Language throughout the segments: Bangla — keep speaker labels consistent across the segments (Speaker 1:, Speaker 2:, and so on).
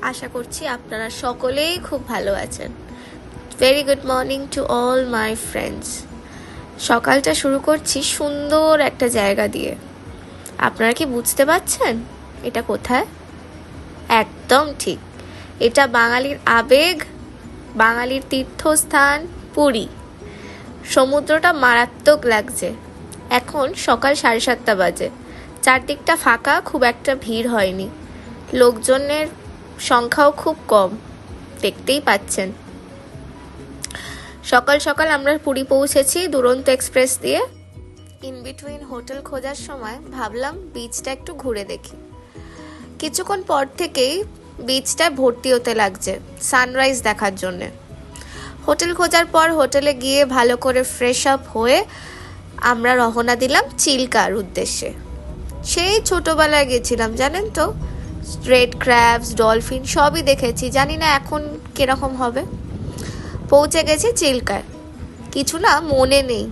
Speaker 1: আশা করছি আপনারা সকলেই খুব ভালো আছেন। Very good morning to all my friends. সকালটা শুরু করছি সুন্দর একটা জায়গা দিয়ে। আপনারা কি বুঝতে পারছেন এটা কোথায়? একদম ঠিক, এটা বাঙালির আবেগ, বাঙালির তীর্থস্থান পুরী। সমুদ্রটা মারাত্মক লাগছে। এখন সকাল 7:30 বাজে, চারদিকটা ফাঁকা, খুব একটা ভিড় হয়নি, লোকজনের সংখ্যাও খুব কম, দেখতেই পাচ্ছেন। সকাল সকাল আমরা পুরী পৌঁছেছি দুরন্ত এক্সপ্রেস দিয়ে। ইন বিটুইন হোটেল খোঁজার সময় ভাবলাম বিচটা একটু ঘুরে দেখি। কিছুক্ষণ পর থেকেই বিচটায় ভর্তি হতে লাগছে সানরাইজ দেখার জন্যে। হোটেল খোঁজার পর হোটেলে গিয়ে ভালো করে ফ্রেশ আপ হয়ে আমরা রওনা দিলাম চিল্কার উদ্দেশ্যে। সেই ছোটবেলায় গেছিলাম জানেন তো, রেড ক্র্যাবস, ডলফিন সবই দেখেছি, জানি না এখন কিরকম হবে। পৌঁছে গেছি চিল্কায়, কিছু না মনে নেই,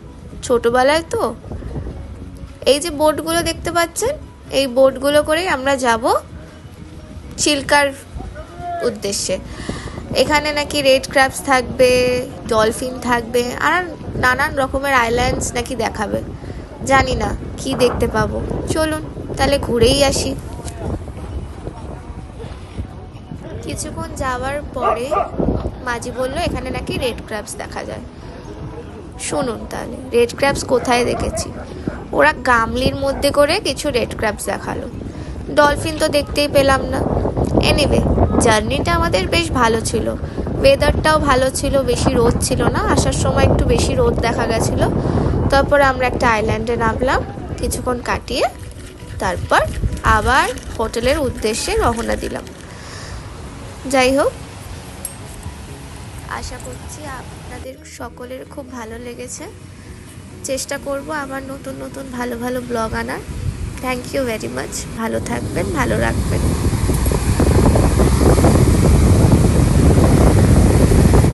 Speaker 1: ছোটবেলায় তো। এই যে বোটগুলো দেখতে পাচ্ছেন, এই বোটগুলো করেই আমরা যাব চিল্কার উদ্দেশ্যে। এখানে নাকি রেড ক্র্যাবস থাকবে, ডলফিন থাকবে, আর নানান রকমের আইল্যান্ডস নাকি দেখাবে। জানি না কি দেখতে পাবো, চলুন তাহলে ঘুরেই আসি। কিছুক্ষণ যাওয়ার পরে মাঝি বলল এখানে নাকি রেড ক্র্যাবস দেখা যায়। শুনুন তাহলে রেড ক্র্যাবস কোথায় দেখেছি। ওরা গামলির মধ্যে করে কিছু রেড ক্র্যাবস দেখালো, ডলফিন তো দেখতেই পেলাম না। এনিওয়ে, জার্নিটা আমাদের বেশ ভালো ছিল, ওয়েদারটাও ভালো ছিল, বেশি রোদ ছিল না, আসার সময় একটু বেশি রোদ দেখা গেছিল। তারপর আমরা একটা আইল্যান্ডে নামলাম, কিছুক্ষণ কাটিয়ে তারপর আবার হোটেলের উদ্দেশ্যে রওনা দিলাম। যাই হোক, আশা করছি আপনাদের সকলের খুব ভালো লেগেছে। চেষ্টা করব আবার নতুন নতুন ভালো ভালো ব্লগ আনার। Thank you very much. ভালো থাকবেন, ভালো রাখবেন।